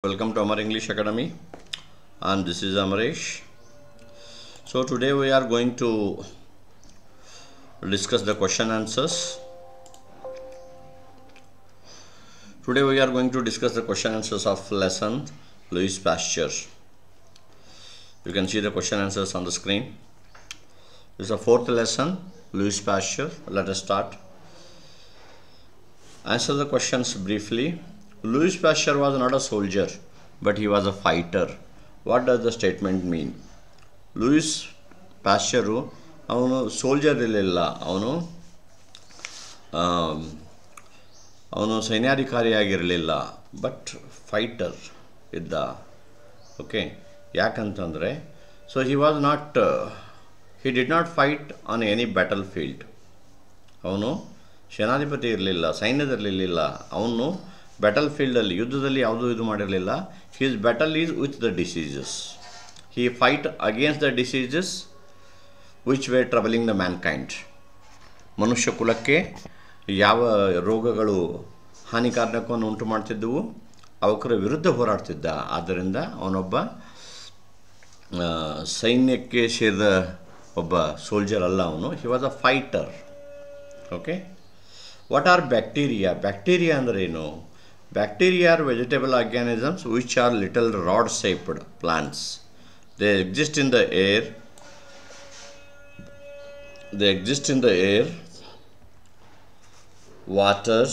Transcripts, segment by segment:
Welcome to Amar English Academy, and this is Amaresh. So today we are going to discuss the question answers. Today we are going to discuss the question answers of lesson Louis Pasteur. You can see the question answers on the screen. This is the fourth lesson, Louis Pasteur. Let us start. Answer the questions briefly. Louis Pasteur was not a soldier, but he was a fighter. What does the statement mean? Louis Pasteur ಅವನು soldier ಇರಲಿಲ್ಲ, ಅವನು ಸೈನ್ಯಾಧಿಕಾರಿಯಾಗಿರಲಿಲ್ಲ, but fighter ಇದ್ದ. Okay, ಯಾಕಂತಂದರೆ he was not he did not fight on any battle field. ಅವನು ಸೇನಾಧಿಪತಿ ಇರಲಿಲ್ಲ, ಸೈನ್ಯದಲ್ಲಿರಲಿಲ್ಲ. ಅವನು battle ಫೀಲ್ಡಲ್ಲಿ, ಯುದ್ಧದಲ್ಲಿ ಯಾವುದೂ ಇದು ಮಾಡಿರಲಿಲ್ಲ. His battle is with the diseases. He fight against the diseases which were troubling the mankind. ಮನುಷ್ಯ ಕುಲಕ್ಕೆ ಯಾವ ರೋಗಗಳು ಹಾನಿಕಾರಕವನ್ನು ಉಂಟು ಮಾಡ್ತಿದ್ದವು, ಅವರ ವಿರುದ್ಧ ಹೋರಾಡ್ತಿದ್ದ. ಆದ್ದರಿಂದ ಅವನೊಬ್ಬ ಸೈನ್ಯಕ್ಕೆ ಸೇರಿದ ಒಬ್ಬ ಸೋಲ್ಜರ್ ಅಲ್ಲ, ಅವನು ಹಿ was a fighter. Okay, what are bacteria? Bacteria ಅಂದರೆ ಏನು? Bacteria are vegetable organisms which are little rod-shaped plants. They exist in the air. Water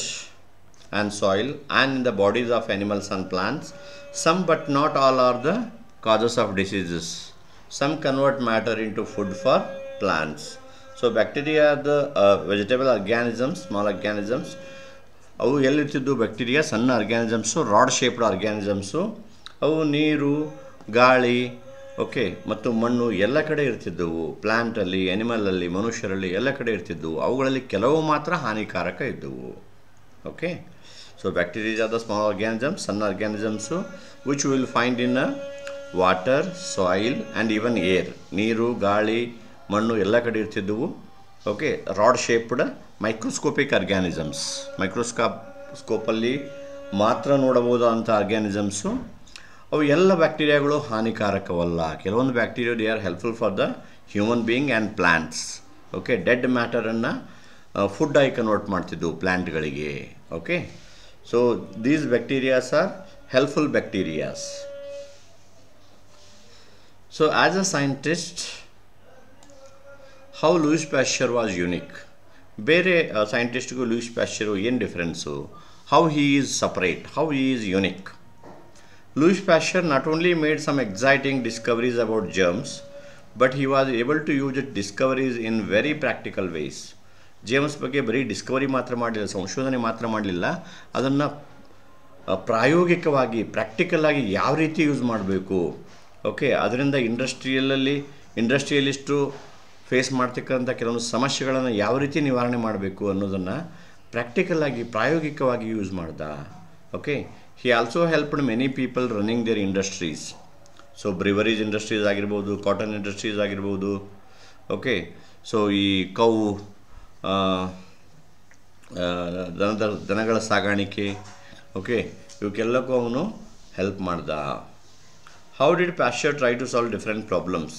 and soil, and in the bodies of animals and plants. Some but not all are the causes of diseases. Some convert matter into food for plants. So bacteria are the vegetable organisms, small organisms. ಅವು ಎಲ್ಲಿರ್ತಿದ್ದು? Bacteria ಸಣ್ಣ organisms, rod shaped organisms. ಅವು ನೀರು, ಗಾಳಿ, okay, ಮತ್ತು ಮಣ್ಣು ಎಲ್ಲ ಕಡೆ ಇರ್ತಿದ್ದವು. ಪ್ಲ್ಯಾಂಟಲ್ಲಿ, ಆ್ಯನಿಮಲಲ್ಲಿ, ಮನುಷ್ಯರಲ್ಲಿ ಎಲ್ಲ ಕಡೆ ಇರ್ತಿದ್ದವು. ಅವುಗಳಲ್ಲಿ ಕೆಲವು ಮಾತ್ರ ಹಾನಿಕಾರಕ ಇದ್ದವು. Okay, so bacterias are the small organisms, ಸಣ್ಣ organisms which will find in water, soil and even air. ನೀರು, ಗಾಳಿ, ಮಣ್ಣು ಎಲ್ಲ ಕಡೆ ಇರ್ತಿದ್ದವು. Okay, rod shaped microscopic organisms, ಮೈಕ್ರೋಸ್ಕೋಪಲ್ಲಿ ಮಾತ್ರ ನೋಡಬಹುದಾದಂಥ ಆರ್ಗ್ಯಾನಿಸಮ್ಸು. ಅವು ಎಲ್ಲ ಬ್ಯಾಕ್ಟೀರಿಯಾಗಳು ಹಾನಿಕಾರಕವಲ್ಲ. ಕೆಲವೊಂದು bacteria they are helpful for the human being and plants. Okay, dead ಮ್ಯಾಟರನ್ನು ಫುಡ್ ಆಗಿ ಕನ್ವರ್ಟ್ ಮಾಡ್ತಿದ್ದವು ಪ್ಲ್ಯಾಂಟ್ಗಳಿಗೆ. Okay, so these bacterias are helpful bacterias. So as a scientist, how Louis Pasteur was unique? ಬೇರೆ ಸೈಂಟಿಸ್ಟ್ಗೂ ಲೂಯಿಸ್ ಪ್ಯಾಶ್ಚರು ಏನು difference? How he is separate, how he is unique? Louis Pasteur not only made some exciting discoveries about germs, but he was able to use it discoveries in very practical ways. Germs ಬಗ್ಗೆ ಬರೀ Discovery ಮಾತ್ರ ಮಾಡಲಿಲ್ಲ, ಸಂಶೋಧನೆ ಮಾತ್ರ ಮಾಡಲಿಲ್ಲ, ಅದನ್ನು ಪ್ರಾಯೋಗಿಕವಾಗಿ, ಪ್ರಾಕ್ಟಿಕಲ್ಲಾಗಿ ಯಾವ ರೀತಿ ಯೂಸ್ ಮಾಡಬೇಕು. ಓಕೆ, ಅದರಿಂದ ಇಂಡಸ್ಟ್ರಿಯಲಿಸ್ಟು ಫೇಸ್ ಮಾಡ್ತಕ್ಕಂಥ ಕೆಲವೊಂದು ಸಮಸ್ಯೆಗಳನ್ನು ಯಾವ ರೀತಿ ನಿವಾರಣೆ ಮಾಡಬೇಕು ಅನ್ನೋದನ್ನು ಪ್ರಾಕ್ಟಿಕಲಾಗಿ, ಪ್ರಾಯೋಗಿಕವಾಗಿ ಯೂಸ್ ಮಾಡ್ದ. Okay, he also helped many people running their industries. So breweries industries ಆಗಿರ್ಬೋದು, ಕಾಟನ್ ಇಂಡಸ್ಟ್ರೀಸ್ ಆಗಿರ್ಬೋದು. ಓಕೆ, ಸೊ ಈ ದನಗಳ ಸಾಗಾಣಿಕೆ, ಓಕೆ, ಇವಕ್ಕೆಲ್ಲಕ್ಕೂ ಅವನು ಹೆಲ್ಪ್ ಮಾಡ್ದ. How did Pasteur try to solve different problems?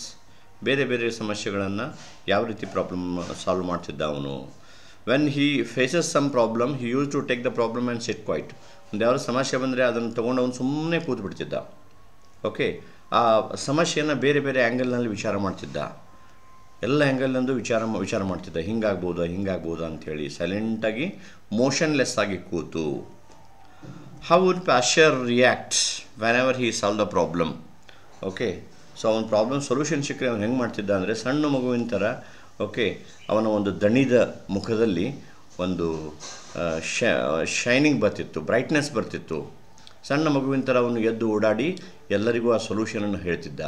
ಬೇರೆ ಬೇರೆ ಸಮಸ್ಯೆಗಳನ್ನು ಯಾವ ರೀತಿ ಸಾಲ್ವ್ ಮಾಡ್ತಿದ್ದ ಅವನು? When he faces some problem, he use to take the problem and sit quiet. ಒಂದು ಯಾವ್ದು ಸಮಸ್ಯೆ ಬಂದರೆ ಅದನ್ನು ತೊಗೊಂಡು ಅವನು ಸುಮ್ಮನೆ ಕೂತು ಬಿಡ್ತಿದ್ದ. ಓಕೆ, ಆ ಸಮಸ್ಯೆಯನ್ನು ಬೇರೆ ಬೇರೆ ಆ್ಯಂಗಲ್ನಲ್ಲಿ ವಿಚಾರ ಮಾಡ್ತಿದ್ದ. ಎಲ್ಲ ಆ್ಯಂಗಲ್ನಿಂದ ವಿಚಾರ ಮಾಡ್ತಿದ್ದ. ಹಿಂಗಾಗ್ಬೋದಾ ಅಂಥೇಳಿ ಸೈಲೆಂಟಾಗಿ, ಮೋಷನ್ಲೆಸ್ ಆಗಿ ಕೂತು. How would Pasteur react when ever he solve the problem? Okay, so ಅವನ ಪ್ರಾಬ್ಲಮ್ ಸೊಲ್ಯೂಷನ್ ಸಿಕ್ಕರೆ ಅವನು ಹೆಂಗೆ ಮಾಡ್ತಿದ್ದ ಅಂದರೆ, ಸಣ್ಣ ಮಗುವಿನ ಥರ, ಓಕೆ, ಅವನ ಒಂದು ದಣಿದ ಮುಖದಲ್ಲಿ ಒಂದು ಶೈನಿಂಗ್ ಬರ್ತಿತ್ತು, ಬ್ರೈಟ್ನೆಸ್ ಬರ್ತಿತ್ತು. ಸಣ್ಣ ಮಗುವಿನ ಥರ ಅವನು ಎದ್ದು ಓಡಾಡಿ ಎಲ್ಲರಿಗೂ ಆ ಸೊಲ್ಯೂಷನನ್ನು ಹೇಳ್ತಿದ್ದ.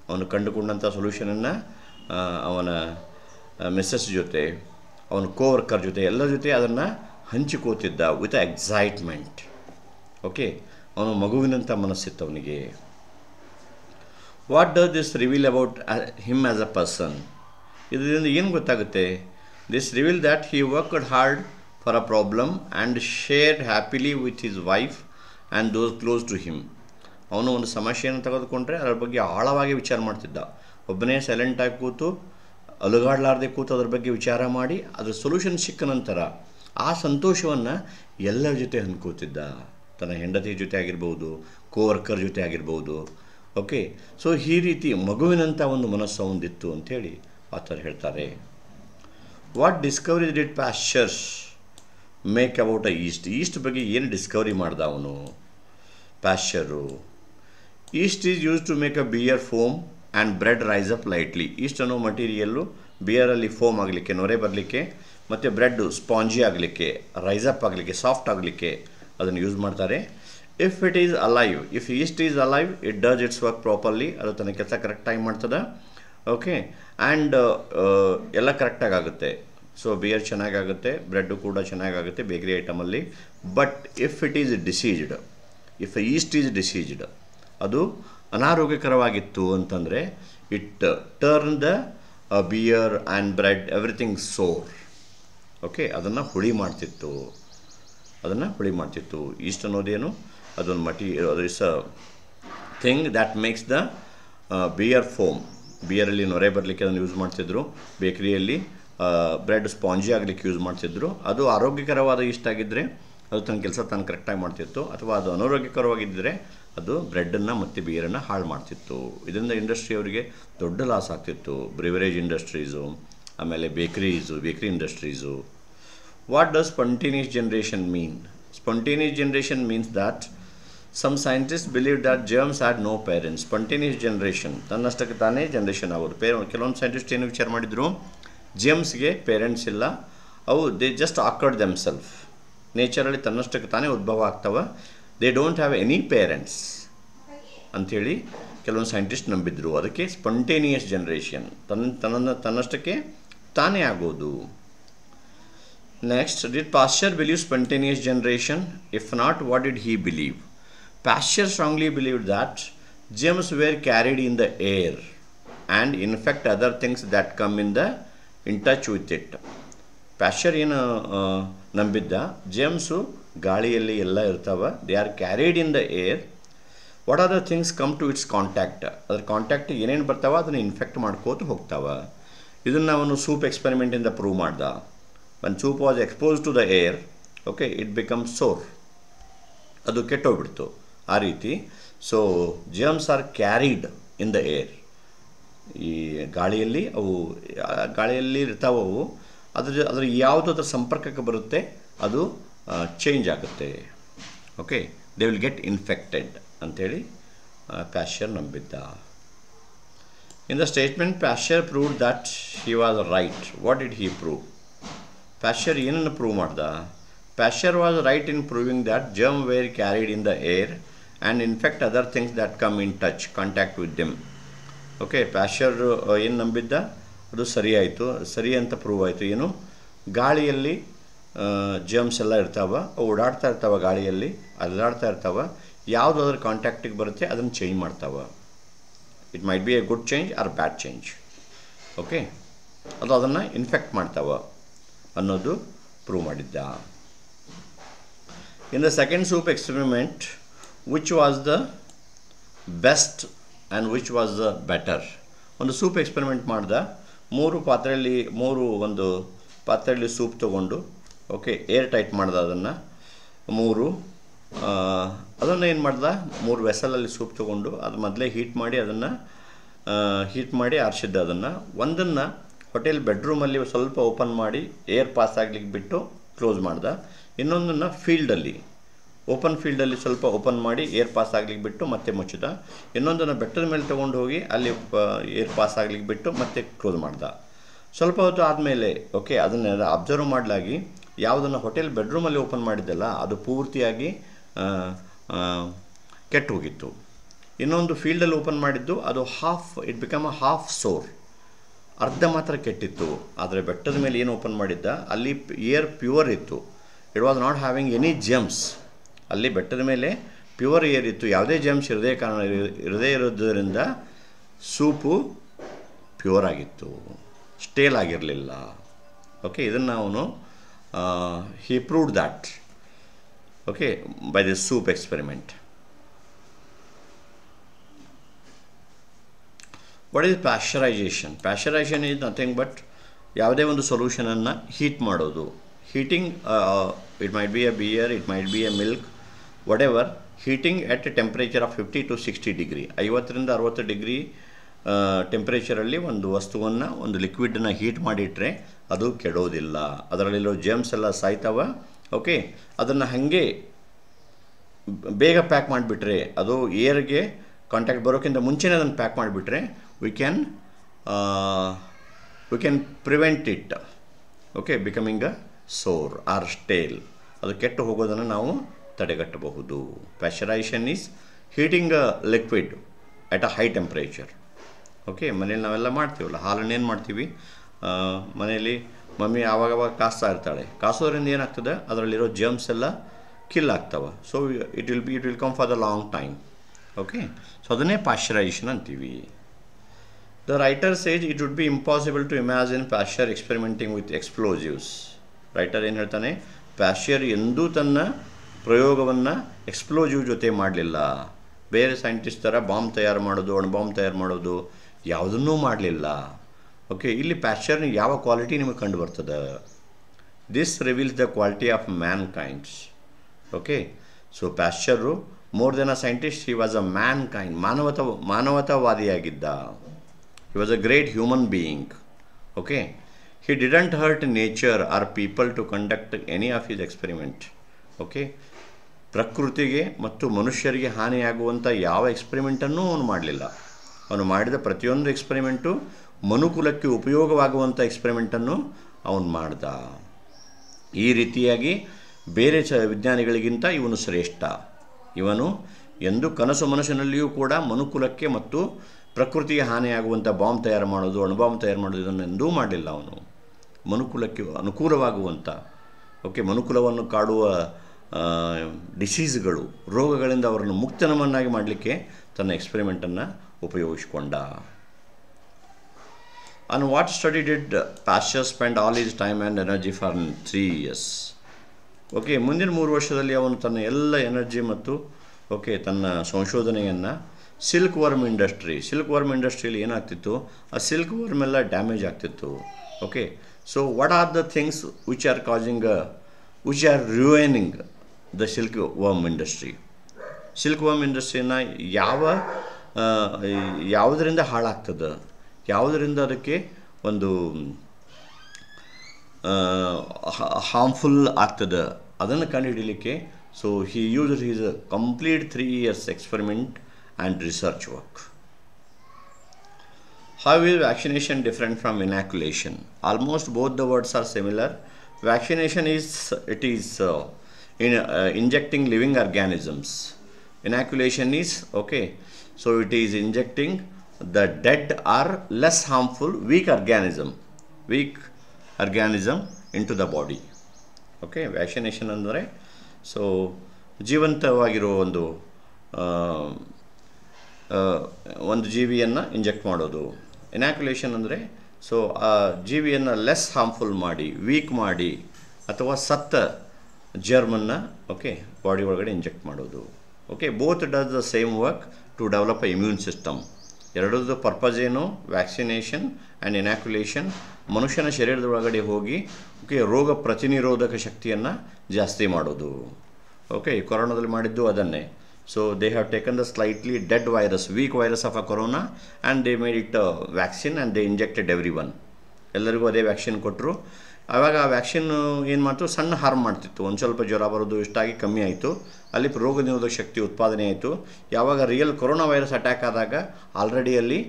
ಅವನು ಕಂಡುಕೊಂಡಂಥ ಸೊಲ್ಯೂಷನನ್ನು ಅವನ ಮಿಸ್ಸಸ್ ಜೊತೆ, ಅವನ ಕೋವರ್ಕರ್ ಜೊತೆ, ಎಲ್ಲರ ಜೊತೆ ಅದನ್ನು ಹಂಚಿಕೋತಿದ್ದ ವಿತ್ ಎಕ್ಸೈಟ್ಮೆಂಟ್. ಓಕೆ, ಅವನು ಮಗುವಿನಂಥ ಮನಸ್ಸಿತ್ತು ಅವನಿಗೆ. What does this reveal about him as a person? ಇದರಿಂದ ಏನು ಗೊತ್ತಾಗುತ್ತೆ? This reveal that he worked hard for a problem and shared happily with his wife and those close to him. ಅವನು ಒಂದು ಸಮಸ್ಯೆಯನ್ನು ತೆಗೆದುಕೊಂಡ್ರೆ ಅದರ ಬಗ್ಗೆ ಆಳವಾಗಿ ವಿಚಾರ ಮಾಡ್ತಿದ್ದ. ಒಬ್ಬನೇ ಸೈಲೆಂಟಾಗಿ ಕೂತು ಅಲುಗಾಡಲಾರ್ದೆ ಕೂತು ಅದ್ರ ಬಗ್ಗೆ ವಿಚಾರ ಮಾಡಿ ಅದ್ರ ಸೊಲ್ಯೂಷನ್ ಸಿಕ್ಕ ನಂತರ ಆ ಸಂತೋಷವನ್ನು ಎಲ್ಲರ ಜೊತೆ ಹಂಚ್ಕೋತಿದ್ದ. ತನ್ನ ಹೆಂಡತಿ ಜೊತೆ ಆಗಿರ್ಬೋದು, ಕೋವರ್ಕರ್ ಜೊತೆ ಆಗಿರ್ಬೋದು. ಓಕೆ, ಸೊ ಈ ರೀತಿ ಮಗುವಿನಂಥ ಒಂದು ಮನಸ್ಸು ಒಂದಿತ್ತು ಅಂಥೇಳಿ ಆಥರ್ ಹೇಳ್ತಾರೆ. What discovery did Pasteur's make about yeast ಬಗ್ಗೆ ಏನು ಡಿಸ್ಕವರಿ ಮಾಡ್ದ ಅವನು Pasteur? Yeast is use to make a beer foam and bread rise up lightly. Yeast ಅನ್ನೋ ಮಟೀರಿಯಲ್ಲು ಬಿಯರಲ್ಲಿ ಫೋಮ್ ಆಗಲಿಕ್ಕೆ, ನೊರೆ ಬರಲಿಕ್ಕೆ, ಮತ್ತು ಬ್ರೆಡ್ಡು ಸ್ಪಾಂಜಿ ಆಗಲಿಕ್ಕೆ, ರೈಸ್ ಅಪ್ ಆಗಲಿಕ್ಕೆ, ಸಾಫ್ಟ್ ಆಗಲಿಕ್ಕೆ ಅದನ್ನು ಯೂಸ್ ಮಾಡ್ತಾರೆ. If it is alive, if yeast is alive it does its work properly. ಅದು ತನ್ನ ಕೆಲಸ ಕರೆಕ್ಟಾಗಿ ಮಾಡ್ತದೆ. ಓಕೆ, ಆ್ಯಂಡ್ ಎಲ್ಲ ಕರೆಕ್ಟಾಗಿ ಆಗುತ್ತೆ. ಸೊ ಬಿಯರ್ ಚೆನ್ನಾಗಾಗುತ್ತೆ, ಬ್ರೆಡ್ಡು ಕೂಡ ಚೆನ್ನಾಗಾಗುತ್ತೆ ಬೇಕರಿ ಐಟಮಲ್ಲಿ. But if it is diseased, if yeast is diseased, ಅದು ಅನಾರೋಗ್ಯಕರವಾಗಿತ್ತು ಅಂತಂದರೆ it turn the beer and bread everything sour. Okay, ಅದನ್ನು ಹುಳಿ ಮಾಡ್ತಿತ್ತು. ಈಸ್ಟ್ ಅನ್ನೋದೇನು, ಅದೊಂದು is a thing that makes the beer foam. ಬಿಯರಲ್ಲಿ ನೊರೆ ಬರಲಿಕ್ಕೆ ಅದನ್ನು ಯೂಸ್ ಮಾಡ್ತಿದ್ರು. ಬೇಕರಿಯಲ್ಲಿ ಬ್ರೆಡ್ ಸ್ಪಾಂಜಿ ಆಗಲಿಕ್ಕೆ ಯೂಸ್ ಮಾಡ್ತಿದ್ರು. ಅದು ಆರೋಗ್ಯಕರವಾದ ಈಸ್ಟ್ ಆಗಿದ್ದರೆ ಅದು ತನ್ನ ಕೆಲಸ ತಾನು ಕರೆಕ್ಟಾಗಿ ಮಾಡ್ತಿತ್ತು. ಅಥವಾ ಅದು ಅನಾರೋಗ್ಯಕರವಾಗಿದ್ದರೆ ಅದು ಬ್ರೆಡ್ಡನ್ನು ಮತ್ತು ಬಿಯರನ್ನು ಹಾಳು ಮಾಡ್ತಿತ್ತು. ಇದರಿಂದ ಇಂಡಸ್ಟ್ರಿಯವರಿಗೆ ದೊಡ್ಡ ಲಾಸ್ ಆಗ್ತಿತ್ತು. ಬ್ರಿವರೇಜ್ ಇಂಡಸ್ಟ್ರೀಸು, ಆಮೇಲೆ bakery industries. What does spontaneous generation mean? Spontaneous generation means that some scientist believe that germs had no parents. Spontaneous generation, ತನ್ನಷ್ಟಕ್ಕೆ ತಾನೇ ಜನರೇಷನ್ ಆಗೋದು. ಕೆಲವೊಂದು ಸೈಂಟಿಸ್ಟ್ ಏನು ವಿಚಾರ ಮಾಡಿದರು, ಜೇಮ್ಸ್ಗೆ ಪೇರೆಂಟ್ಸ್ ಇಲ್ಲ, ಅವು ದೇ ಜಸ್ಟ್ ಆಕರ್ಡ್ ದೆಮ್ಸೆಲ್ಫ್, ನೇಚರಲ್ಲಿ ತನ್ನಷ್ಟಕ್ಕೆ ತಾನೇ ಉದ್ಭವ ಆಗ್ತವೆ. They don't have any parents ಅಂಥೇಳಿ ಕೆಲವೊಂದು ಸೈಂಟಿಸ್ಟ್ ನಂಬಿದ್ರು. ಅದಕ್ಕೆ ಸ್ಪಾಂಟೇನಿಯಸ್ ಜನರೇಷನ್, ತನ್ನಷ್ಟಕ್ಕೆ ತಾನೇ ಆಗೋದು. Next, did Pasteur believe spontaneous generation? If not, what did he believe? Pasteur strongly believed that germs were carried in the air and infect other things that come in touch with it. Pasteur ಏನು ನಂಬಿದ್ದ, germs ಗಾಳಿಯಲ್ಲಿ ಎಲ್ಲ ಇರ್ತಾವೆ, they are carried in the air. What are the things come to its contact? ಅದ್ರ contact ಏನೇನು ಬರ್ತಾವೆ ಅದನ್ನು infect ಮಾಡ್ಕೋತ ಹೋಗ್ತಾವೆ. ಇದನ್ನು ಅವನು ಸೂಪ್ ಎಕ್ಸ್ಪೆರಿಮೆಂಟಿಂದ ಪ್ರೂವ್ ಮಾಡ್ದ. when soup was exposed to the air, okay, it becomes sour, ಅದು ಕೆಟ್ಟೋಗ್ಬಿಡ್ತು ಆ ರೀತಿ. So germs R carried in the air. ಈ ಗಾಳಿಯಲ್ಲಿ ಇರ್ತಾವೆ ಅವು. ಅದ್ರ ಯಾವುದಾದ್ರ ಸಂಪರ್ಕಕ್ಕೆ ಬರುತ್ತೆ ಅದು ಚೇಂಜ್ ಆಗುತ್ತೆ. Okay, they will get infected ಅಂಥೇಳಿ ಪ್ಯಾಶ್ಚರ್ ನಂಬಿದ್ದ. In the statement Pasteur proved that he was right. What did he prove? Pasteur ಏನನ್ನು ಪ್ರೂವ್ ಮಾಡ್ದ? Pasteur was right in proving that germ were carried in the air and infect other things that come in contact with them. Okay, Pasteur ಏನು ನಂಬಿದ್ದ ಅದು ಸರಿ ಅಂತ prove ಆಯಿತು. ಏನು, ಗಾಳಿಯಲ್ಲಿ ಜರ್ಮ್ಸ್ ಎಲ್ಲ ಇರ್ತಾವೆ, ಅವು ಓಡಾಡ್ತಾ ಇರ್ತಾವೆ, ಗಾಳಿಯಲ್ಲಿ ಅಲ್ಲಾಡ್ತಾ ಇರ್ತಾವೆ. ಯಾವುದು ಅದರ ಕಾಂಟ್ಯಾಕ್ಟಿಗೆ ಬರುತ್ತೆ ಅದನ್ನು ಚೇಂಜ್ ಮಾಡ್ತಾವೆ. It might be a good change or bad change. Okay, ಅದು ಅದನ್ನು ಇನ್ಫೆಕ್ಟ್ ಮಾಡ್ತಾವೆ ಅನ್ನೋದು ಪ್ರೂವ್ ಮಾಡಿದ್ದ. In the second soup experiment, which was the best and which was the better? ಒಂದು ಸೂಪ್ ಎಕ್ಸ್ಪೆರಿಮೆಂಟ್ ಮಾಡ್ದ. ಒಂದು ಪಾತ್ರೆಯಲ್ಲಿ ಸೂಪ್ ತೊಗೊಂಡು, ಓಕೆ, ಏರ್ ಟೈಟ್ ಮಾಡ್ದ ಅದನ್ನು. ಅದನ್ನು ಏನು ಮಾಡ್ದ, 3 ವೆಸಲಲ್ಲಿ ಸೂಪ್ ತೊಗೊಂಡು ಅದು ಮೊದಲೇ ಹೀಟ್ ಮಾಡಿ ಆರಿಸಿದ್ದ. ಒಂದನ್ನು ಹೋಟೆಲ್ ಬೆಡ್ರೂಮಲ್ಲಿ ಸ್ವಲ್ಪ ಓಪನ್ ಮಾಡಿ ಏರ್ ಪಾಸ್ ಆಗ್ಲಿಕ್ಕೆ ಬಿಟ್ಟು ಕ್ಲೋಸ್ ಮಾಡ್ದ. ಇನ್ನೊಂದನ್ನು ಓಪನ್ ಫೀಲ್ಡಲ್ಲಿ ಸ್ವಲ್ಪ ಓಪನ್ ಮಾಡಿ ಏರ್ ಪಾಸ್ ಆಗ್ಲಿಕ್ಕೆ ಬಿಟ್ಟು ಮತ್ತೆ ಮುಚ್ಚಿದ. ಇನ್ನೊಂದನ್ನು ಬೆಟ್ಟದ ಮೇಲೆ ತೊಗೊಂಡು ಹೋಗಿ ಅಲ್ಲಿ ಏರ್ ಪಾಸ್ ಆಗ್ಲಿಕ್ಕೆ ಬಿಟ್ಟು ಮತ್ತೆ ಕ್ಲೋಸ್ ಮಾಡ್ದ. ಸ್ವಲ್ಪ ಹೊತ್ತು ಆದಮೇಲೆ, ಓಕೆ, ಅದನ್ನೆಲ್ಲ ಅಬ್ಸರ್ವ್ ಮಾಡಲಾಗಿ ಯಾವುದನ್ನು ಹೋಟೆಲ್ ಬೆಡ್ರೂಮಲ್ಲಿ ಓಪನ್ ಮಾಡಿದ್ದಲ್ಲ ಅದು ಪೂರ್ತಿಯಾಗಿ ಕೆಟ್ಟು ಹೋಗಿತ್ತು. ಇನ್ನೊಂದು ಫೀಲ್ಡಲ್ಲಿ ಓಪನ್ ಮಾಡಿದ್ದು ಅದು ಇಟ್ ಬಿಕಮ್ ಅ ಹಾಫ್ ಸೋರ್, ಅರ್ಧ ಮಾತ್ರ ಕೆಟ್ಟಿತ್ತು. ಆದರೆ ಬೆಟ್ಟದ ಮೇಲೆ ಏನು ಓಪನ್ ಮಾಡಿದ್ದ ಅಲ್ಲಿ ಏರ್ ಪ್ಯೂರ್ ಇತ್ತು. It was not having any germs. ಅಲ್ಲಿ ಬೆಟ್ಟದ ಮೇಲೆ ಪ್ಯೂರ್ ಏರ್ ಇತ್ತು, ಯಾವುದೇ ಜರ್ಮ್ಸ್ ಇರದೇ ಇರೋದರಿಂದ ಸೂಪು ಪ್ಯೂರ್ ಆಗಿತ್ತು, ಸ್ಟೇಲ್ ಆಗಿರಲಿಲ್ಲ. ಓಕೆ, ಇದನ್ನು ಅವನು he proved that. okay, by the soup experiment. What is pasteurization? Pasteurization is nothing but ಯಾವುದೇ ಒಂದು ಸೊಲ್ಯೂಷನನ್ನು ಹೀಟ್ ಮಾಡೋದು. Heating, it might be a beer, it might be a milk, whatever, heating at a temperature of 50 to 60 degree, 50ರಿಂದ 60 degree ಟೆಂಪ್ರೇಚರಲ್ಲಿ ಒಂದು ವಸ್ತುವನ್ನು, ಒಂದು ಲಿಕ್ವಿಡನ್ನು heat ಮಾಡಿಟ್ರೆ ಅದು ಕೆಡೋದಿಲ್ಲ. ಅದರಲ್ಲಿರೋ ಜರ್ಮ್ಸ್ ಎಲ್ಲ ಸಾಯ್ತವೆ. ಓಕೆ, ಅದನ್ನು ಹಾಗೆ ಬೇಗ ಪ್ಯಾಕ್ ಮಾಡಿಬಿಟ್ರೆ, ಅದು ಏರ್ಗೆ ಕಾಂಟ್ಯಾಕ್ಟ್ ಬರೋಕ್ಕಿಂತ ಮುಂಚೆನೇ ಅದನ್ನು ಪ್ಯಾಕ್ ಮಾಡಿಬಿಟ್ರೆ we can prevent it, okay, becoming a sour or stale. ಅದು ಕೆಟ್ಟು ಹೋಗೋದನ್ನು ನಾವು ತಡೆಗಟ್ಟಬಹುದು. Pasteurization is heating a liquid at a high temperature. Okay, ಮನೇಲಿ ನಾವೆಲ್ಲ ಮಾಡ್ತೀವಲ್ಲ, ಹಾಲನ್ನು ಏನು ಮಾಡ್ತೀವಿ, ಮನೆಯಲ್ಲಿ ಮಮ್ಮಿ ಆವಾಗವಾಗ ಕಾಸ್ತಾ ಇರ್ತಾಳೆ. ಕಾಸೋದ್ರಿಂದ ಏನಾಗ್ತದೆ, ಅದರಲ್ಲಿರೋ ಜರ್ಮ್ಸ್ ಎಲ್ಲ ಕಿಲ್ ಆಗ್ತವೆ. So it will come for the long time. Okay, so ಅದನ್ನೇ ಪಾಶ್ಚರೈಸೇಷನ್ ಅಂತೀವಿ. The writer says it would be impossible to imagine Pasteur experimenting with explosives. Writer ಏನು ಹೇಳ್ತಾನೆ, ಪ್ಯಾಶ್ಚರ್ ಎಂದೂ ತನ್ನ ಪ್ರಯೋಗವನ್ನು ಎಕ್ಸ್ಪ್ಲೋಸಿವ್ ಜೊತೆ ಮಾಡಲಿಲ್ಲ. ಬೇರೆ ಸೈಂಟಿಸ್ಟ್ ಥರ ಬಾಂಬ್ ತಯಾರು ಮಾಡೋದು, ಅಣುಬಾಂಬ್ ತಯಾರು ಮಾಡೋದು ಯಾವುದನ್ನೂ ಮಾಡಲಿಲ್ಲ. ಓಕೆ, ಇಲ್ಲಿ ಪ್ಯಾಶ್ಚರ್ನ ಯಾವ ಕ್ವಾಲಿಟಿ ನಿಮಗೆ ಕಂಡು ಬರ್ತದೆ? This reveals the quality of mankinds. Okay, so Pasteur more than a scientist, he was a mankind, ಮಾನವತಾವಾದಿಯಾಗಿದ್ದ. He was a great human being. Okay, he didn't hurt nature or people to conduct any of his experiment. Okay, ಪ್ರಕೃತಿಗೆ ಮತ್ತು ಮನುಷ್ಯರಿಗೆ ಹಾನಿಯಾಗುವಂಥ ಯಾವ ಎಕ್ಸ್ಪೆರಿಮೆಂಟನ್ನು ಅವನು ಮಾಡಲಿಲ್ಲ. ಅವನು ಮಾಡಿದ ಪ್ರತಿಯೊಂದು ಎಕ್ಸ್ಪೆರಿಮೆಂಟು ಮನುಕುಲಕ್ಕೆ ಉಪಯೋಗವಾಗುವಂಥ ಎಕ್ಸ್ಪೆರಿಮೆಂಟನ್ನು ಅವನು ಮಾಡ್ದ. ಈ ರೀತಿಯಾಗಿ ಬೇರೆ ವಿಜ್ಞಾನಿಗಳಿಗಿಂತ ಇವನು ಶ್ರೇಷ್ಠ. ಇವನು ಎಂದು ಕನಸು ಮನಸ್ಸಿನಲ್ಲಿಯೂ ಕೂಡ ಮನುಕುಲಕ್ಕೆ ಮತ್ತು ಪ್ರಕೃತಿಗೆ ಹಾನಿಯಾಗುವಂಥ ಬಾಂಬ್ ತಯಾರು ಮಾಡೋದು, ಅಣುಬಾಂಬ್ ತಯಾರು ಮಾಡೋದು ಇದನ್ನು ಎಂದೂ ಮಾಡಲಿಲ್ಲ. ಅವನು ಮನುಕುಲಕ್ಕೆ ಅನುಕೂಲವಾಗುವಂಥ, ಓಕೆ, ಮನುಕುಲವನ್ನು ಕಾಡುವ ಡಿಸೀಸ್ಗಳು, ರೋಗಗಳಿಂದ ಅವರನ್ನು ಮುಕ್ತನವನ್ನಾಗಿ ಮಾಡಲಿಕ್ಕೆ ತನ್ನ ಎಕ್ಸ್ಪೆರಿಮೆಂಟನ್ನು ಉಪಯೋಗಿಸಿಕೊಂಡ. On what study did Pasteur spend all his time and energy for 3 years? Okay, ಮುಂದಿನ 3 ವರ್ಷದಲ್ಲಿ ಅವನು ತನ್ನ ಎಲ್ಲ ಎನರ್ಜಿ ಮತ್ತು ಓಕೆ ತನ್ನ ಸಂಶೋಧನೆಯನ್ನು ಸಿಲ್ಕ್ ವರ್ಮ್ ಇಂಡಸ್ಟ್ರಿಯಲ್ಲಿ ಏನಾಗ್ತಿತ್ತು, ಆ ಸಿಲ್ಕ್ ವರ್ಮ್ ಎಲ್ಲ ಡ್ಯಾಮೇಜ್ ಆಗ್ತಿತ್ತು. Okay, so what are the things which are ruining the silk worm industry? Silk worm ಇಂಡಸ್ಟ್ರಿನ ಯಾವುದರಿಂದ ಹಾಳಾಗ್ತದೆ, ಯಾವುದರಿಂದ ಅದಕ್ಕೆ ಒಂದು ಹಾರ್ಮ್ಫುಲ್ ಆಗ್ತದೆ, ಅದನ್ನು ಕಂಡುಹಿಡಲಿಕ್ಕೆ so he used his complete 3 years experiment and research work. How is vaccination different from inoculation? Almost both the words are similar. Vaccination is injecting living organisms. Inoculation is okay, so it is injecting the dead or less harmful weak organism into the body. Okay, vaccination ಅಂದರೆ so ಜೀವಂತವಾಗಿರೋ ಒಂದು ಜೀವಿಯನ್ನು inject ಮಾಡೋದು. Inoculation ಅಂದರೆ so ಆ ಜೀವಿಯನ್ನು less harmful ಮಾಡಿ, weak ಮಾಡಿ, ಅಥವಾ ಸತ್ತ ಜರ್ಮನ್ನು ಓಕೆ ಬಾಡಿ ಒಳಗಡೆ ಇಂಜೆಕ್ಟ್ ಮಾಡೋದು. Okay, both does the same work to develop a immune system. ಎರಡರದ್ದು ಪರ್ಪಸ್ ಏನು? ವ್ಯಾಕ್ಸಿನೇಷನ್ ಆ್ಯಂಡ್ ಇನಾಕ್ಯುಲೇಷನ್ ಮನುಷ್ಯನ ಶರೀರದ ಒಳಗಡೆ ಹೋಗಿ ಓಕೆ ರೋಗ ಪ್ರತಿನಿರೋಧಕ ಶಕ್ತಿಯನ್ನು ಜಾಸ್ತಿ ಮಾಡೋದು. ಓಕೆ, ಕೊರೋನಾದಲ್ಲಿ ಮಾಡಿದ್ದು ಅದನ್ನೇ. So they have taken the slightly dead virus, weak virus of a corona, and they made it a vaccine and they injected everyone. ಎಲ್ಲರಿಗೂ ಅದೇ ವ್ಯಾಕ್ಸಿನ್ ಕೊಟ್ಟರು. ಆವಾಗ ಆ ವ್ಯಾಕ್ಸಿನ್ ಏನು ಮಾಡ್ತು, ಸಣ್ಣ ಹಾರ್ಮ್ ಮಾಡ್ತಿತ್ತು. ಒಂದು ಸ್ವಲ್ಪ ಜ್ವರ ಬರೋದು ಇಷ್ಟಾಗಿ ಕಮ್ಮಿ ಆಯಿತು, ಅಲ್ಲಿ ರೋಗ ನಿರೋಧಕ ಶಕ್ತಿ ಉತ್ಪಾದನೆ ಆಯಿತು. ಯಾವಾಗ ರಿಯಲ್ ಕೊರೋನಾ ವೈರಸ್ ಅಟ್ಯಾಕ್ ಆದಾಗ ಆಲ್ರೆಡಿ ಅಲ್ಲಿ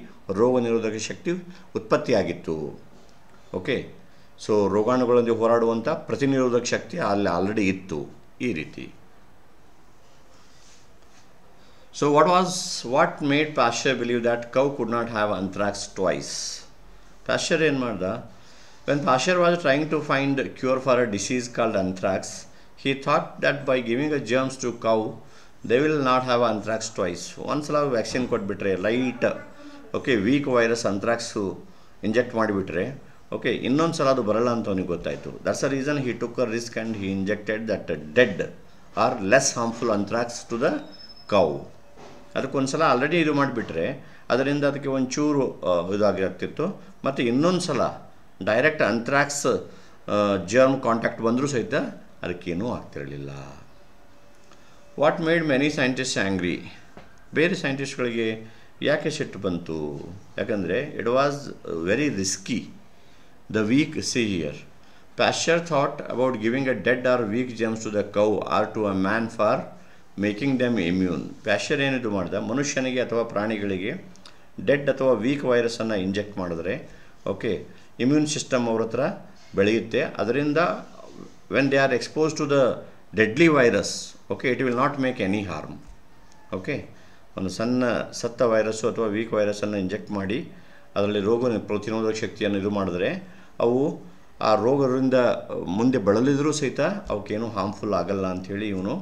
ರೋಗ ನಿರೋಧಕ ಶಕ್ತಿ ಉತ್ಪತ್ತಿಯಾಗಿತ್ತು. ಓಕೆ, ಸೊ ರೋಗಾಣುಗಳೊಂದಿಗೆ ಹೋರಾಡುವಂಥ ಪ್ರತಿನಿರೋಧಕ ಶಕ್ತಿ ಅಲ್ಲಿ ಆಲ್ರೆಡಿ ಇತ್ತು. ಈ ರೀತಿ. So what made Pasteur believe that cow could not have anthrax twice? Pasteur ಏನು ಮಾಡ್ದ, when Pasteur was trying to find a cure for a disease called anthrax, he thought that by giving a germs to cow, they will not have anthrax twice. ಒಂದ್ಸಲ vaccine ಕೊಟ್ಬಿಟ್ರೆ light okay weak virus anthrax inject ಮಾಡಿಬಿಟ್ರೆ okay ಇನ್ನೊಂದು ಸಲ ಅದು ಬರಲ್ಲ ಅಂತ ಅವನಿಗೆ ಗೊತ್ತಾಯಿತು. That's a reason he took a risk and he injected that dead or less harmful anthrax to the cow. ಅದಕ್ಕೊಂದು ಸಲ ಆಲ್ರೆಡಿ ಇದು ಮಾಡಿಬಿಟ್ರೆ ಅದರಿಂದ ಅದಕ್ಕೆ ಒಂಚೂರು ಇದಾಗಿರ್ತಿತ್ತು, ಮತ್ತು ಇನ್ನೊಂದು ಸಲ ಡೈರೆಕ್ಟ್ ಅಂಥ್ರಾಕ್ಸ್ ಜರ್ಮ್ ಕಾಂಟ್ಯಾಕ್ಟ್ ಬಂದರೂ ಸಹಿತ ಅದಕ್ಕೇನೂ ಆಗ್ತಿರಲಿಲ್ಲ. What made many scientist angry? ಬೇರೆ ಸೈಂಟಿಸ್ಟ್ಗಳಿಗೆ ಯಾಕೆ ಸಿಟ್ಟು ಬಂತು? ಯಾಕಂದರೆ it was very risky. The weak see here. Pasteur thought about giving a dead or weak germs to the cow or to a man for making them immune. Pasteur ಏನಿದು ಮಾಡ್ದ, ಮನುಷ್ಯನಿಗೆ ಅಥವಾ ಪ್ರಾಣಿಗಳಿಗೆ ಡೆಡ್ ಅಥವಾ ವೀಕ್ ವೈರಸನ್ನು inject ಮಾಡಿದ್ರೆ okay immune system ಅವ್ರ ಹತ್ರ ಬೆಳೆಯುತ್ತೆ. ಅದರಿಂದ when they are expose to the deadly virus okay it will not make any harm. Okay, ಒಂದು ಸಣ್ಣ ಸತ್ತ ವೈರಸ್ಸು ಅಥವಾ ವೀಕ್ ವೈರಸನ್ನು ಇಂಜೆಕ್ಟ್ ಮಾಡಿ ಅದರಲ್ಲಿ ರೋಗ ಪ್ರತಿರೋಧಕ ಶಕ್ತಿಯನ್ನು ಇದು ಮಾಡಿದ್ರೆ ಅವು ಆ ರೋಗದಿಂದ ಮುಂದೆ ಬಳಲಿದ್ರೂ ಸಹಿತ ಅವಕ್ಕೇನು ಹಾರ್ಮ್ಫುಲ್ ಆಗಲ್ಲ ಅಂಥೇಳಿ ಇವನು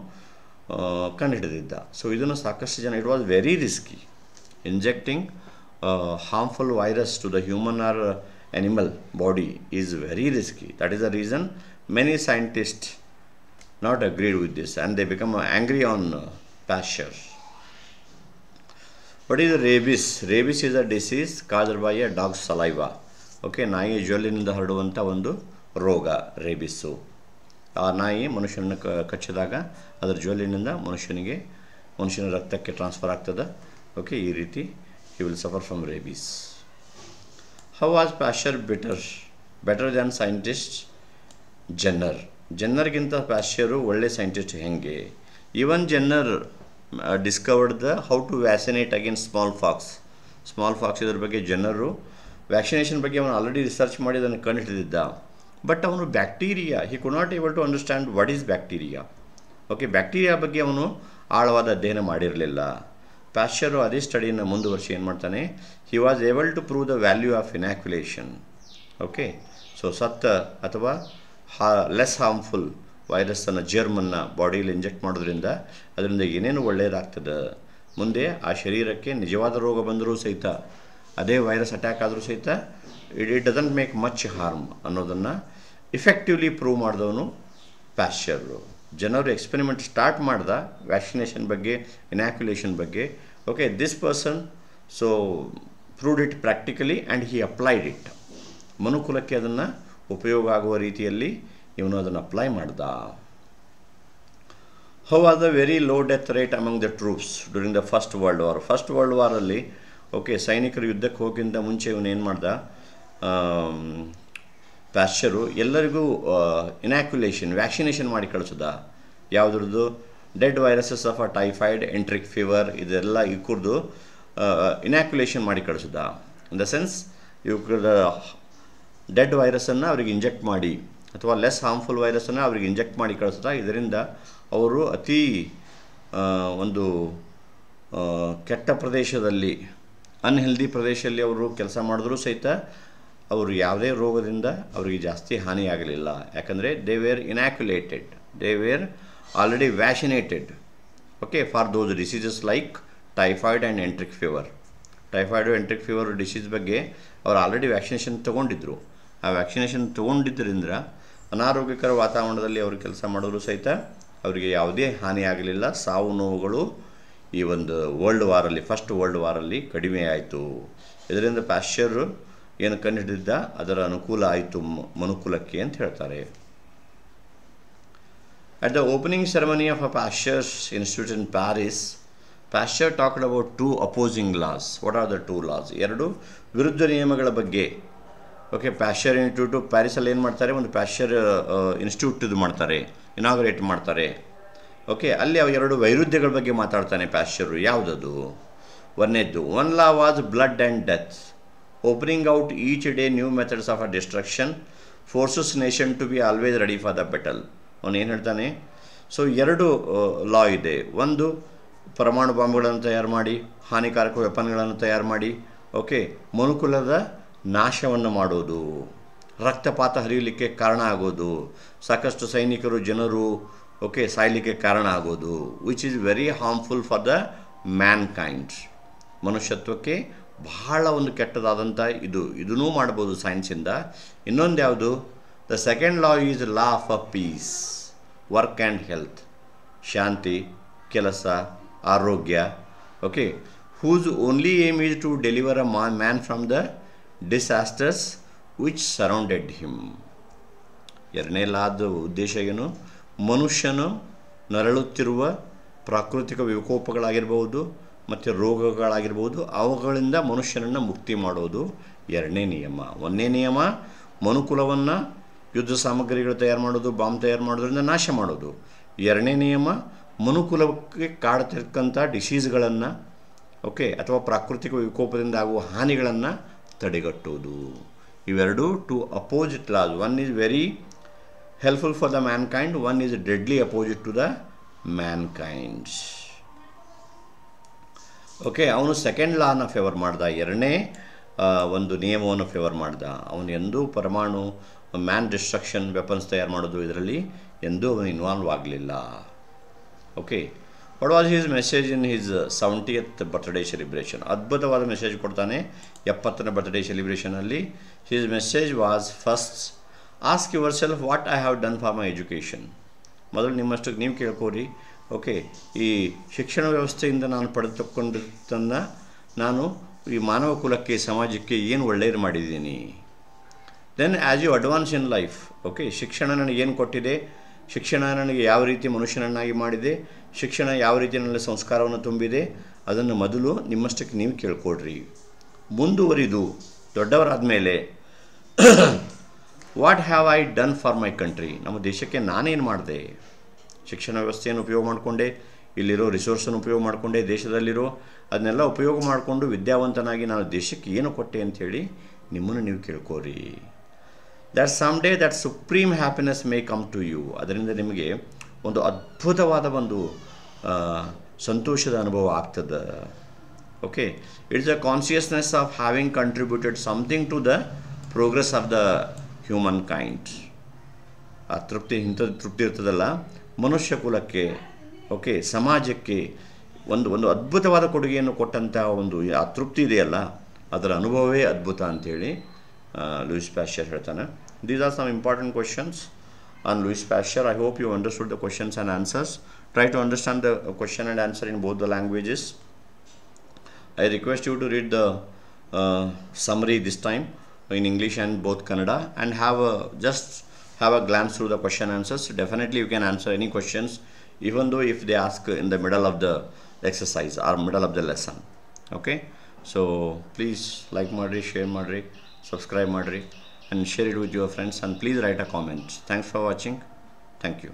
ಕಂಡುಹಿಡಿದಿದ್ದ. ಸೊ ಇದನ್ನು ಸಾಕಷ್ಟು ಜನ, it was very risky. Injecting harmful virus to the human or animal body is very risky. That is the reason many scientists not agreed with this and they become angry on Pasteur. What is rabies? Rabies is a disease caused by a dog's saliva. Okay, ನಾಯಿ ಜ್ವಲಿನಿಂದ ಹರಡುವಂಥ ಒಂದು ರೋಗ ರೇಬಿಸ್ಸು. ಆ ನಾಯಿ ಮನುಷ್ಯನ ಕಚ್ಚಿದಾಗ ಅದರ ಜ್ವಲಿನಿಂದ ಮನುಷ್ಯನ ರಕ್ತಕ್ಕೆ transfer ಆಗ್ತದೆ. ಓಕೆ, ಈ ರೀತಿ he will suffer from rabies. How was Pasteur better than scientist Jenner? ಜೆನ್ನರ್ಗಿಂತ ಪ್ಯಾಶ್ಚರು ಒಳ್ಳೆ ಸೈಂಟಿಸ್ಟ್ ಹೆಂಗೆ? Even Jenner discovered the how to vaccinate against smallpox ಇದ್ರ ಬಗ್ಗೆ ಜೆನ್ನರು ವ್ಯಾಕ್ಸಿನೇಷನ್ ಬಗ್ಗೆ ಅವನು ಆಲ್ರೆಡಿ ರಿಸರ್ಚ್ ಮಾಡಿ ಅದನ್ನು ಕಂಡುಹಿಡಿದಿದ್ದ. ಬಟ್ ಅವನು bacteria he could not able to understand what is bacteria. Okay, bacteria ಬಗ್ಗೆ ಅವನು ಆಳವಾದ ಅಧ್ಯಯನ ಮಾಡಿರಲಿಲ್ಲ. ಪ್ಯಾಶ್ಚರು ಅದೇ ಸ್ಟಡಿಯನ್ನು ಮುಂದುವರಿಸಿ ಏನು ಮಾಡ್ತಾನೆ, he was able to prove the value of inoculation. Okay, so ಸತ್ತ ಅಥವಾ ಲೆಸ್ ಹಾರ್ಮ್ಫುಲ್ ವೈರಸ್ಸನ್ನು ಜರ್ಮನ್ನು ಬಾಡಿಯಲ್ಲಿ ಇಂಜೆಕ್ಟ್ ಮಾಡೋದ್ರಿಂದ ಅದರಿಂದ ಏನೇನು ಒಳ್ಳೆಯದಾಗ್ತದೆ, ಮುಂದೆ ಆ ಶರೀರಕ್ಕೆ ನಿಜವಾದ ರೋಗ ಬಂದರೂ ಸಹಿತ ಅದೇ ವೈರಸ್ ಅಟ್ಯಾಕ್ ಆದರೂ ಸಹಿತ it doesn't make much harm ಅನ್ನೋದನ್ನು ಇಫೆಕ್ಟಿವ್ಲಿ ಪ್ರೂವ್ ಮಾಡಿದವನು ಪ್ಯಾಶ್ಚರು. ಜನರು ಎಕ್ಸ್ಪೆರಿಮೆಂಟ್ ಸ್ಟಾರ್ಟ್ ಮಾಡ್ದ ವ್ಯಾಕ್ಸಿನೇಷನ್ ಬಗ್ಗೆ, ಇನಾಕ್ಯುಲೇಷನ್ ಬಗ್ಗೆ. Okay, this person so proved it practically and he applied it. ಮನುಕುಲಕ್ಕೆ ಅದನ್ನು ಉಪಯೋಗ ಆಗುವ ರೀತಿಯಲ್ಲಿ ಇವನು ಅದನ್ನು ಅಪ್ಲೈ ಮಾಡ್ದ. How are the very low death rate among the troops during the first world war? First world ವಾರಲ್ಲಿ ಓಕೆ, ಸೈನಿಕರು ಯುದ್ಧಕ್ಕೆ ಹೋಗಿಂತ ಮುಂಚೆ ಇವನು ಏನು ಮಾಡ್ದ, ಪ್ಯಾಶ್ಚರು ಎಲ್ಲರಿಗೂ ಇನಾಕ್ಯುಲೇಷನ್ ವ್ಯಾಕ್ಸಿನೇಷನ್ ಮಾಡಿ ಕಳಿಸೋದ. ಯಾವುದ್ರದ್ದು? Dead viruses of a typhoid, enteric fever ಇದೆಲ್ಲ ಇವ್ರದ್ದು ಇನಾಕ್ಯುಲೇಷನ್ ಮಾಡಿ ಕಳಿಸೋದ. ಇನ್ ದ ಸೆನ್ಸ್ ಇವ್ರ ಡೆಡ್ ವೈರಸನ್ನು ಅವ್ರಿಗೆ ಇಂಜೆಕ್ಟ್ ಮಾಡಿ ಅಥವಾ ಲೆಸ್ ಹಾರ್ಮ್ಫುಲ್ ವೈರಸನ್ನು ಅವ್ರಿಗೆ ಇಂಜೆಕ್ಟ್ ಮಾಡಿ ಕಳಿಸೋದ. ಇದರಿಂದ ಅವರು ಅತಿ ಒಂದು ಕೆಟ್ಟ ಪ್ರದೇಶದಲ್ಲಿ, ಅನ್ಹೆಲ್ದಿ ಪ್ರದೇಶದಲ್ಲಿ ಅವರು ಕೆಲಸ ಮಾಡಿದ್ರೂ ಸಹಿತ ಅವರು ಯಾವುದೇ ರೋಗದಿಂದ ಅವರಿಗೆ ಜಾಸ್ತಿ ಹಾನಿಯಾಗಲಿಲ್ಲ. ಯಾಕಂದರೆ they were inoculated, they were already vaccinated okay for those diseases like typhoid and enteric fever. Typhoid enteric fever disease ಬಗ್ಗೆ ಅವರು ಆಲ್ರೆಡಿ ವ್ಯಾಕ್ಸಿನೇಷನ್ ತೊಗೊಂಡಿದ್ರು. ಆ ವ್ಯಾಕ್ಸಿನೇಷನ್ ತೊಗೊಂಡಿದ್ದರಿಂದ ಅನಾರೋಗ್ಯಕರ ವಾತಾವರಣದಲ್ಲಿ ಅವರು ಕೆಲಸ ಮಾಡಿದ್ರು ಸಹಿತ ಅವರಿಗೆ ಯಾವುದೇ ಹಾನಿ ಆಗಲಿಲ್ಲ. ಸಾವು ನೋವುಗಳು ಈ ಒಂದು ವರ್ಲ್ಡ್ ವಾರಲ್ಲಿ, ಫಸ್ಟ್ ವರ್ಲ್ಡ್ ವಾರಲ್ಲಿ ಕಡಿಮೆ ಆಯಿತು. ಇದರಿಂದ ಪ್ಯಾಶ್ಚರ್ ಏನು ಕಂಡುಹಿಡಿದಿದ್ದ ಅದರ ಅನುಕೂಲ ಆಯಿತು ಮನುಕುಲಕ್ಕೆ ಅಂತ ಹೇಳ್ತಾರೆ. At the opening ceremony of a Pasteur's institute in Paris, Pasteur talked about 2 opposing laws. What are the 2 laws? 2 ವಿರುದ್ಧ ನಿಯಮಗಳ ಬಗ್ಗೆ. ಓಕೆ, ಪ್ಯಾಶ್ಚರ್ ಇನ್ಸ್ಟಿಟ್ಯೂಟು ಪ್ಯಾರಿಸಲ್ಲಿ ಏನು ಮಾಡ್ತಾರೆ, ಒಂದು ಪ್ಯಾಶ್ಚರ್ ಇನ್ಸ್ಟಿಟ್ಯೂಟ್ ಇದು ಮಾಡ್ತಾರೆ, ಇನಾಗ್ರೇಟ್ ಮಾಡ್ತಾರೆ. ಓಕೆ, ಅಲ್ಲಿ ಅವು 2 ವೈರುಧ್ಯಗಳ ಬಗ್ಗೆ ಮಾತಾಡ್ತಾನೆ ಪ್ಯಾಶ್ಚರು. ಯಾವುದದು? ಒಂದನೇದ್ದು, 1 law was blood and death, opening out each day new methods of a destruction, forces nation to be always ready for the battle. ಅವನು ಏನು ಹೇಳ್ತಾನೆ, ಸೊ 2 ಲಾ ಇದೆ. ಒಂದು, ಪರಮಾಣು ಬಾಂಬ್ಗಳನ್ನು ತಯಾರು ಮಾಡಿ, ಹಾನಿಕಾರಕ ವೆಪನ್ಗಳನ್ನು ತಯಾರು ಮಾಡಿ ಓಕೆ ಮನುಕುಲದ ನಾಶವನ್ನು ಮಾಡೋದು, ರಕ್ತಪಾತ ಹರಿಯಲಿಕ್ಕೆ ಕಾರಣ ಆಗೋದು, ಸಾಕಷ್ಟು ಸೈನಿಕರು ಜನರು ಓಕೆ ಸಾಯಲಿಕ್ಕೆ ಕಾರಣ ಆಗೋದು, which is very harmful for the mankind. ಮನುಷ್ಯತ್ವಕ್ಕೆ ಬಹಳ ಒಂದು ಕೆಟ್ಟದಾದಂಥ ಇದನ್ನೂ ಮಾಡ್ಬೋದು ಸೈನ್ಸಿಂದ. ಇನ್ನೊಂದು ಯಾವುದು? The second law is law of a peace, work and health, ಶಾಂತಿ, ಕೆಲಸ, ಆರೋಗ್ಯ. Okay, whose only aim is to deliver a man from the disasters which surrounded him. ಎರಡನೇ ಲಾದ ಉದ್ದೇಶ ಏನು? ಮನುಷ್ಯನು ನರಳುತ್ತಿರುವ ಪ್ರಾಕೃತಿಕ ವಿಕೋಪಗಳಾಗಿರ್ಬೋದು ಮತ್ತು ರೋಗಗಳಾಗಿರ್ಬೋದು, ಅವುಗಳಿಂದ ಮನುಷ್ಯನನ್ನು ಮುಕ್ತಿ ಮಾಡೋದು ಎರಡನೇ ನಿಯಮ. ಒಂದನೇ ನಿಯಮ ಮನುಕುಲವನ್ನು ಯುದ್ಧ ಸಾಮಗ್ರಿಗಳು ತಯಾರು ಮಾಡೋದು, ಬಾಂಬ್ ತಯಾರು ಮಾಡೋದ್ರಿಂದ ನಾಶ ಮಾಡೋದು. ಎರಡನೇ ನಿಯಮ ಮನುಕುಲಕ್ಕೆ ಕಾಡ್ತಿರ್ತಕ್ಕಂಥ ಡಿಸೀಸ್ಗಳನ್ನು, ಓಕೆ, ಅಥವಾ ಪ್ರಾಕೃತಿಕ ವಿಕೋಪದಿಂದ ಆಗುವ ಹಾನಿಗಳನ್ನು ತಡೆಗಟ್ಟುವುದು. ಇವೆರಡು two opposite laws. One is very helpful for the mankind, one is deadly opposite to the mankind. Okay, ಅವನು ಸೆಕೆಂಡ್ ಲಾನ ಫೇವರ್ ಮಾಡ್ದ, ಎರಡನೇ ಒಂದು ನಿಯಮವನ್ನು ಫೇವರ್ ಮಾಡ್ದ. ಅವನು ಎಂದೂ ಪರಮಾಣು ಮ್ಯಾನ್ ಡಿಸ್ಟ್ರಕ್ಷನ್ ವೆಪನ್ಸ್ ತಯಾರು ಮಾಡೋದು ಇದರಲ್ಲಿ ಎಂದೂ ಅವನು ಇನ್ವಾಲ್ವ್ ಆಗಲಿಲ್ಲ. Okay, what was his message in his 70th birthday celebration? ಅದ್ಭುತವಾದ ಮೆಸೇಜ್ ಕೊಡ್ತಾನೆ 70ನೇ ಬರ್ತ್ಡೇ ಸೆಲಿಬ್ರೇಷನಲ್ಲಿ. His message was first, ask yourself what I have done for my education. ಮೊದಲು ನಿಮ್ಮಷ್ಟಕ್ಕೆ ನೀವು ಕೇಳ್ಕೋರಿ. ಓಕೆ, ಈ ಶಿಕ್ಷಣ ವ್ಯವಸ್ಥೆಯಿಂದ ನಾನು ಪಡೆದುಕೊಂಡಿದ್ದನ್ನು ನಾನು ಈ ಮಾನವ ಕುಲಕ್ಕೆ, ಸಮಾಜಕ್ಕೆ ಏನು ಒಳ್ಳೆಯದು ಮಾಡಿದ್ದೀನಿ. Then as you advance in life, okay, ಶಿಕ್ಷಣ ನನಗೇನು ಕೊಟ್ಟಿದೆ, ಶಿಕ್ಷಣ ನನಗೆ ಯಾವ ರೀತಿ ಮನುಷ್ಯನನ್ನಾಗಿ ಮಾಡಿದೆ, ಶಿಕ್ಷಣ ಯಾವ ರೀತಿ ನನ್ನ ಸಂಸ್ಕಾರವನ್ನು ತುಂಬಿದೆ, ಅದನ್ನು ಮೊದಲು ನಿಮ್ಮಷ್ಟಕ್ಕೆ ನೀವು ಕೇಳ್ಕೊಡ್ರಿ. ಮುಂದುವರಿದು ದೊಡ್ಡವರಾದ ಮೇಲೆ what have I done for my country, ನಮ್ಮ ದೇಶಕ್ಕೆ ನಾನೇನು ಮಾಡಿದೆ, ಶಿಕ್ಷಣ ವ್ಯವಸ್ಥೆಯನ್ನು ಉಪಯೋಗ ಮಾಡಿಕೊಂಡೆ, ಇಲ್ಲಿರೋ ರಿಸೋರ್ಸನ್ನು ಉಪಯೋಗ ಮಾಡಿಕೊಂಡೆ, ದೇಶದಲ್ಲಿರೋ ಅದನ್ನೆಲ್ಲ ಉಪಯೋಗ ಮಾಡಿಕೊಂಡು ವಿದ್ಯಾವಂತನಾಗಿ ನಾನು ದೇಶಕ್ಕೆ ಏನು ಕೊಟ್ಟೆ ಅಂಥೇಳಿ ನಿಮ್ಮನ್ನು ನೀವು ಕೇಳ್ಕೋರಿ. That some day that supreme happiness may come to you. ಅದರಿಂದ ನಿಮಗೆ ಒಂದು ಅದ್ಭುತವಾದ ಒಂದು ಸಂತೋಷದ ಅನುಭವ ಆಗ್ತದೆ. Okay, it's a consciousness of having contributed something to the progress of the human kind. ಆ ತೃಪ್ತಿ, ಇಂಥದ್ದು ತೃಪ್ತಿ ಇರ್ತದಲ್ಲ, ಮನುಷ್ಯ ಕುಲಕ್ಕೆ, ಓಕೆ, ಸಮಾಜಕ್ಕೆ ಒಂದು ಅದ್ಭುತವಾದ ಕೊಡುಗೆಯನ್ನು ಕೊಟ್ಟಂಥ ಒಂದು ಆ ತೃಪ್ತಿ ಇದೆಯಲ್ಲ, ಅದರ ಅನುಭವವೇ ಅದ್ಭುತ ಅಂಥೇಳಿ ಲೂಯಿಸ್ ಪ್ಯಾಶ್ಚರ್ ಹೇಳ್ತಾನೆ. These are some important questions on Louis Pasteur. I hope you understood the questions and answers. Try to understand the question and answer in both the languages. I request you to read the summary this time in English and both Kannada, and just have a glance through the question answers. Definitely you can answer any questions, even though if they ask in the middle of the exercise or middle of the lesson. Okay, so please like madri, share madri, subscribe madri, and share it with your friends, and please write a comment. Thanks for watching. Thank you.